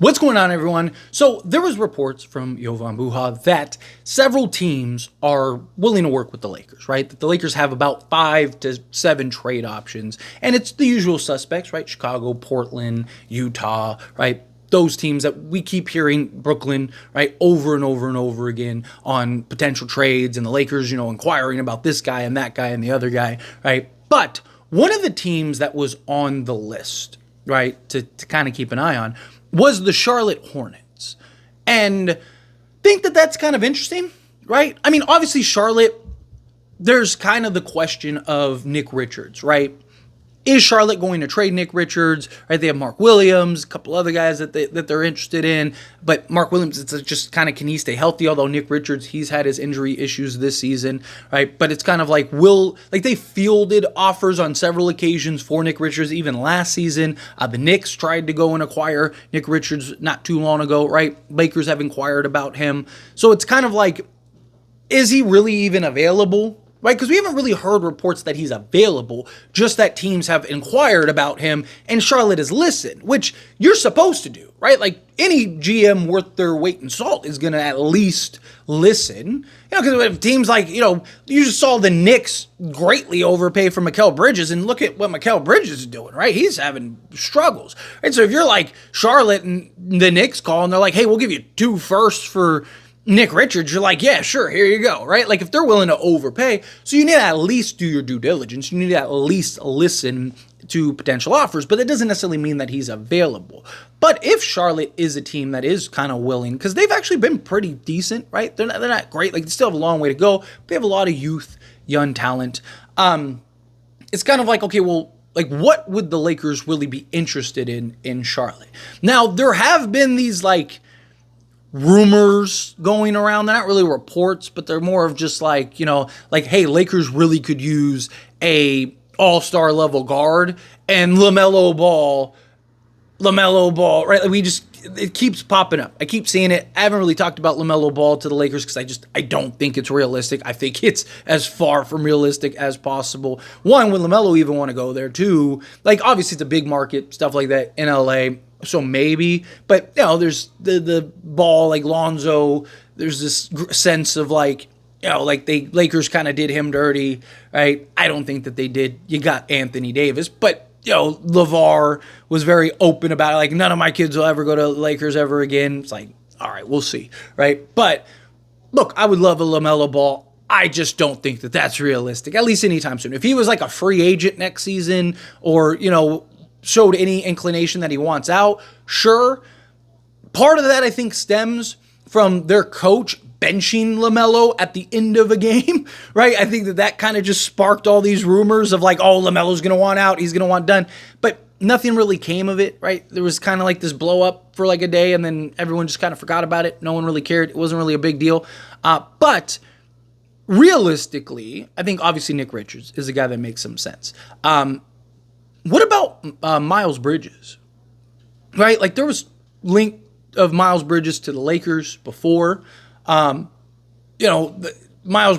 What's going on, everyone? So there was reports from Jovan Buha that several teams are willing to work with the Lakers, right? That the Lakers have about 5 to 7 trade options, and it's the usual suspects, right? Chicago, Portland, Utah, right? Those teams that we keep hearing, Brooklyn, right, over and over and over again on potential trades, and the Lakers, inquiring about this guy and that guy and the other guy, right? But one of the teams that was on the list, right, to kind of keep an eye on was the Charlotte Hornets. And think that that's kind of interesting, right? I mean, obviously Charlotte, there's kind of the question of Nick Richards, right? Is Charlotte going to trade Nick Richards? Right, they have Mark Williams, a couple other guys that they're interested in, but Mark Williams, it's just kind of, can he stay healthy? Although Nick Richards, he's had his injury issues this season, right? But it's kind of like, they fielded offers on several occasions for Nick Richards, even last season. The Knicks tried to go and acquire Nick Richards not too long ago, right? Lakers have inquired about him. So it's kind of like, is he really even available? Right, because we haven't really heard reports that he's available, just that teams have inquired about him and Charlotte has listened, which you're supposed to do, right? Like any GM worth their weight in salt is going to at least listen, because if teams like, you just saw the Knicks greatly overpay for Mikal Bridges, and look at what Mikal Bridges is doing, right? He's having struggles, right? So if you're like Charlotte and the Knicks call and they're like, hey, we'll give you 2 firsts for Nick Richards, you're like, yeah, sure, here you go, right? Like if they're willing to overpay, so you need to at least do your due diligence. You need to at least listen to potential offers, but that doesn't necessarily mean that he's available. But if Charlotte is a team that is kind of willing, because they've actually been pretty decent, right? They're not great. Like they still have a long way to go. They have a lot of youth, young talent. It's kind of like, okay, well, like what would the Lakers really be interested in Charlotte? Now, there have been these like rumors going around. They're not really reports, but they're more of just like, like, hey, Lakers really could use a all-star level guard, and LaMelo Ball, right? Like it keeps popping up. I keep seeing it. I haven't really talked about LaMelo Ball to the Lakers because I don't think it's realistic. I think it's as far from realistic as possible. One, would LaMelo even want to go there? Two, like obviously it's a big market, stuff like that in LA. So maybe, but there's the Ball, like Lonzo, there's this sense of like, like the Lakers kind of did him dirty, right? I don't think that they did. You got Anthony Davis, but LeVar was very open about it. Like, none of my kids will ever go to Lakers ever again. It's like, all right, we'll see, right? But look, I would love a LaMelo Ball. I just don't think that that's realistic, at least anytime soon. If he was like a free agent next season, or showed any inclination that he wants out, sure. Part of that, I think, stems from their coach benching LaMelo at the end of a game, right? I think that kind of just sparked all these rumors of like, oh, LaMelo's going to want out, he's going to want done. But nothing really came of it, right? There was kind of like this blow up for like a day, and then everyone just kind of forgot about it. No one really cared. It wasn't really a big deal. But realistically, I think obviously Nick Richards is the guy that makes some sense. What about Miles Bridges, right? Like there was link of Miles Bridges to the Lakers before. Miles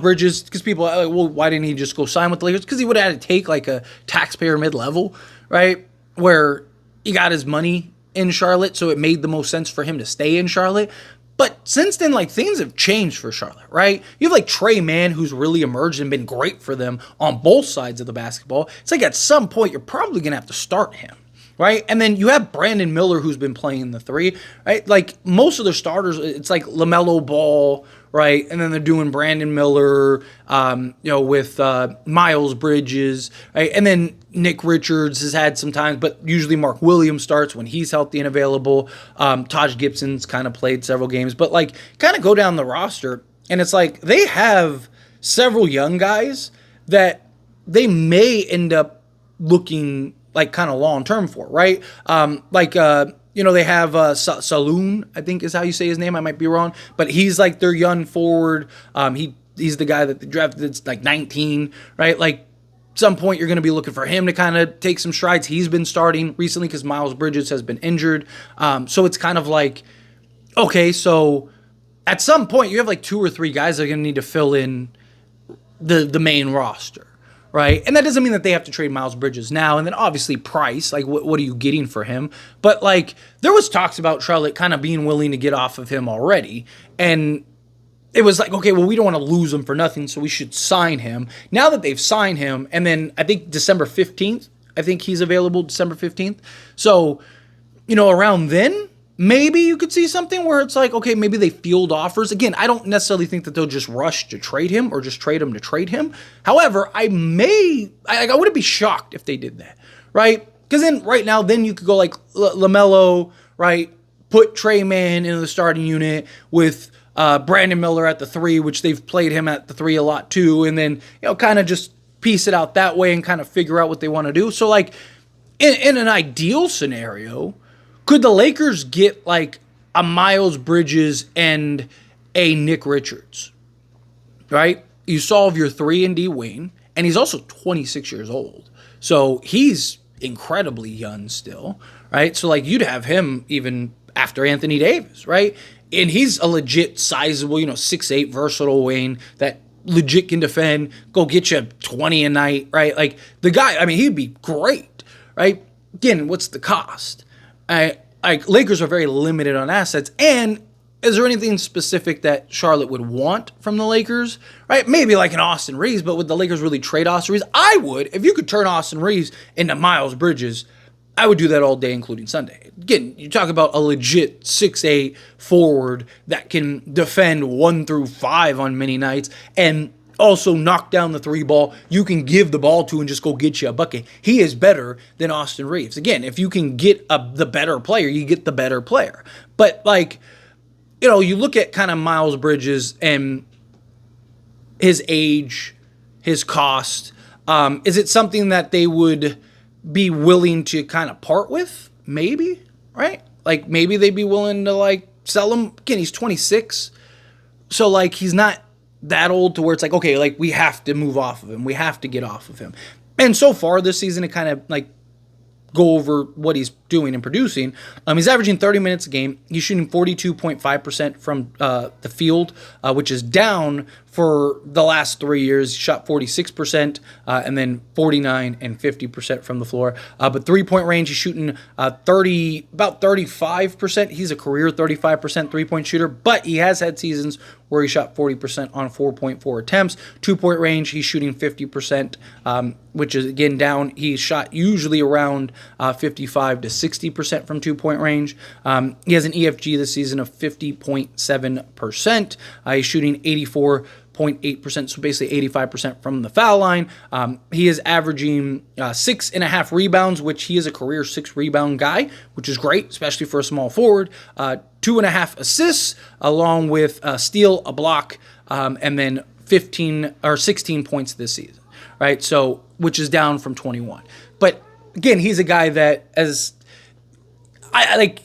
Bridges, because people are like, well, why didn't he just go sign with the Lakers? Because he would have had to take like a taxpayer mid-level, right? Where he got his money in Charlotte, so it made the most sense for him to stay in Charlotte. But since then, like things have changed for Charlotte, right? You have like Trey Mann, who's really emerged and been great for them on both sides of the basketball. It's like at some point you're probably gonna have to start him, right? And then you have Brandon Miller, who's been playing the 3, right? Like most of their starters, it's like LaMelo Ball, right? And then they're doing Brandon Miller, with Miles Bridges, right? And then Nick Richards has had some times, but usually Mark Williams starts when he's healthy and available. Taj Gibson's kind of played several games, but like kind of go down the roster, and it's like they have several young guys that they may end up looking like kind of long-term for, right? They have Saloon, I think is how you say his name. I might be wrong, but he's like their young forward. He's the guy that they drafted that's like 19, right? Like some point you're going to be looking for him to kind of take some strides. He's been starting recently because Miles Bridges has been injured. So it's kind of like, okay, so at some point you have like 2 or 3 guys that are going to need to fill in the main roster, right? And that doesn't mean that they have to trade Miles Bridges now. And then obviously price, like what are you getting for him? But like there was talks about Charlotte kind of being willing to get off of him already. And it was like, okay, well, we don't want to lose him for nothing, so we should sign him. Now that they've signed him, and then I think December 15th, I think he's available December 15th. So, around then, maybe you could see something where it's like, okay, maybe they field offers. Again, I don't necessarily think that they'll just rush to trade him or just trade him to trade him. However, I wouldn't be shocked if they did that, right? Because then right now, then you could go like LaMelo, right? Put Trey Mann into the starting unit with Brandon Miller at the 3, which they've played him at the 3 a lot too, and then kind of just piece it out that way and kind of figure out what they want to do. So like in an ideal scenario, could the Lakers get like a Miles Bridges and a Nick Richards, right? You solve your 3-and-D wing, and he's also 26 years old, so he's incredibly young still, right? So like you'd have him even after Anthony Davis, right? And he's a legit sizable, 6'8", versatile wing that legit can defend, go get you 20 a night, right? Like the guy, I mean, he'd be great, right? Again, what's the cost? Lakers are very limited on assets. And is there anything specific that Charlotte would want from the Lakers, right? Maybe like an Austin Reeves, but would the Lakers really trade Austin Reeves? I would. If you could turn Austin Reeves into Miles Bridges, I would do that all day, including Sunday. Again, you talk about a legit 6'8" forward that can defend 1 through 5 on many nights and also knock down the 3 ball. You can give the ball to and just go get you a bucket. He is better than Austin Reeves. Again, if you can get the better player, you get the better player. But like, you look at kind of Miles Bridges and his age, his cost. Is it something that they would be willing to kind of part with? Maybe, right? Like maybe they'd be willing to like sell him. Again, he's 26. So like he's not that old to where it's like, okay, like we have to move off of him. We have to get off of him. And so far this season, it kind of like go over what he's doing and producing. He's averaging 30 minutes a game. He's shooting 42.5% from the field, which is down for the last 3 years. He shot 46% and then 49 and 50% from the floor. But 3-point range, he's shooting about 35%. He's a career 35% 3-point shooter, but he has had seasons where he shot 40% on 4.4 attempts. 2-point range, he's shooting 50%, which is again down. He shot usually around 55 to 60% from 2-point range. He has an EFG this season of 50.7%. He's shooting 84.8%, so basically 85% from the foul line. He is averaging 6.5 rebounds, which he is a career 6 rebound guy, which is great, especially for a small forward. 2.5 assists, along with a steal, a block, and then 15 or 16 points this season, right? So, which is down from 21. But again, he's a guy that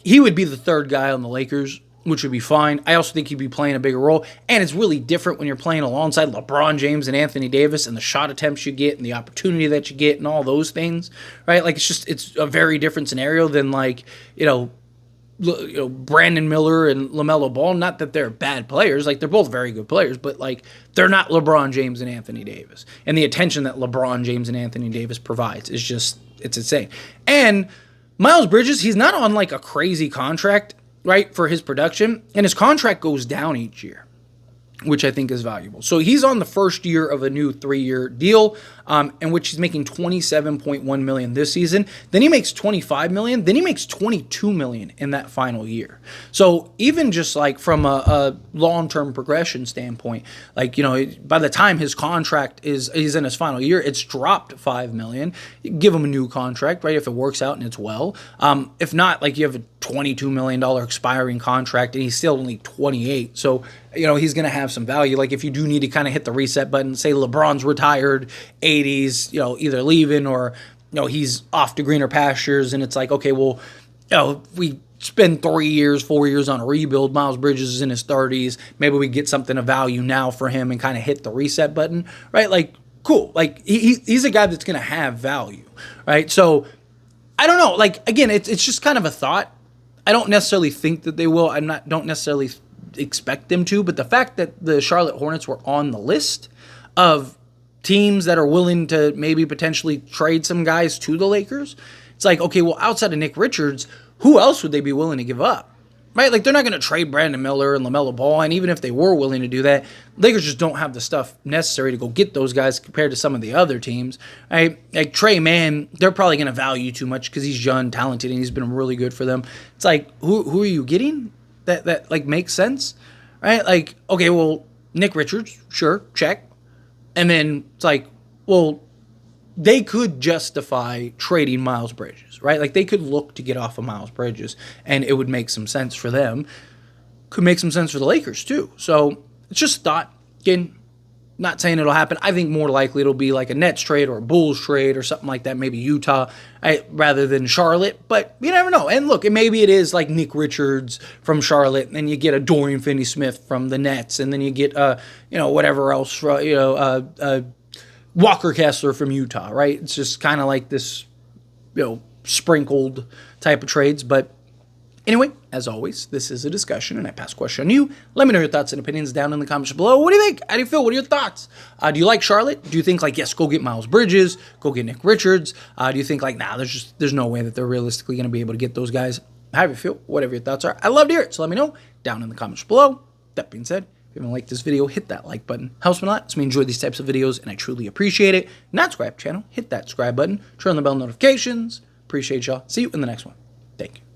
he would be the third guy on the Lakers, which would be fine. I also think he'd be playing a bigger role. And it's really different when you're playing alongside LeBron James and Anthony Davis and the shot attempts you get and the opportunity that you get and all those things, right? Like it's a very different scenario than like, Brandon Miller and LaMelo Ball. Not that they're bad players. Like they're both very good players, but like they're not LeBron James and Anthony Davis. And the attention that LeBron James and Anthony Davis provides is just, it's insane. And Miles Bridges, he's not on like a crazy contract, right, for his production, and his contract goes down each year, which I think is valuable. So he's on the first year of a new 3-year deal, in which he's making $27.1 million this season. Then he makes $25 million. Then he makes $22 million in that final year. So even just like from a long-term progression standpoint, like, by the time his contract is in his final year, it's dropped $5 million. You give him a new contract, right, if it works out and it's well. If not, like you have a $22 million expiring contract and he's still only 28. So, he's going to have some value. Like if you do need to kind of hit the reset button, say LeBron's retired, 80s, either leaving or, he's off to greener pastures, and it's like, okay, well, we spend 3 years, 4 years on a rebuild. Miles Bridges is in his 30s. Maybe we get something of value now for him and kind of hit the reset button, right? Like, cool. Like he's a guy that's going to have value, right? So I don't know. Like, again, it's just kind of a thought. I don't necessarily think that they will. Don't necessarily expect them to, but the fact that the Charlotte Hornets were on the list of teams that are willing to maybe potentially trade some guys to the Lakers. It's like, okay, well, outside of Nick Richards, who else would they be willing to give up? Right? Like, they're not going to trade Brandon Miller and LaMelo Ball, and even if they were willing to do that, Lakers just don't have the stuff necessary to go get those guys compared to some of the other teams. Right? Like, Trey Mann, they're probably going to value too much because he's young, talented, and he's been really good for them. It's like, who are you getting that like, makes sense? Right? Like, okay, well, Nick Richards, sure, check. And then it's like, well, they could justify trading Miles Bridges, right? Like, they could look to get off of Miles Bridges, and it would make some sense for them. Could make some sense for the Lakers, too. So, it's just thought. Again, not saying it'll happen. I think more likely it'll be like a Nets trade or a Bulls trade or something like that, maybe Utah, rather than Charlotte. But you never know. And look, maybe it is like Nick Richards from Charlotte, and then you get a Dorian Finney-Smith from the Nets, and then you get, whatever else, Walker Kessler from Utah, right? It's just kind of like this, sprinkled type of trades. But anyway, as always, this is a discussion, and I pass the question on you. Let me know your thoughts and opinions down in the comments below. What do you think? How do you feel? What are your thoughts? Do you like Charlotte? Do you think, like, yes, go get Miles Bridges, go get Nick Richards? Do you think, like, there's no way that they're realistically going to be able to get those guys? How do you feel? Whatever your thoughts are. I love to hear it, so let me know down in the comments below. That being said, if you haven't liked this video, hit that like button. Helps me a lot. It's me enjoy these types of videos, and I truly appreciate it. Not subscribe to the channel, hit that subscribe button. Turn on the bell notifications. Appreciate y'all. See you in the next one. Thank you.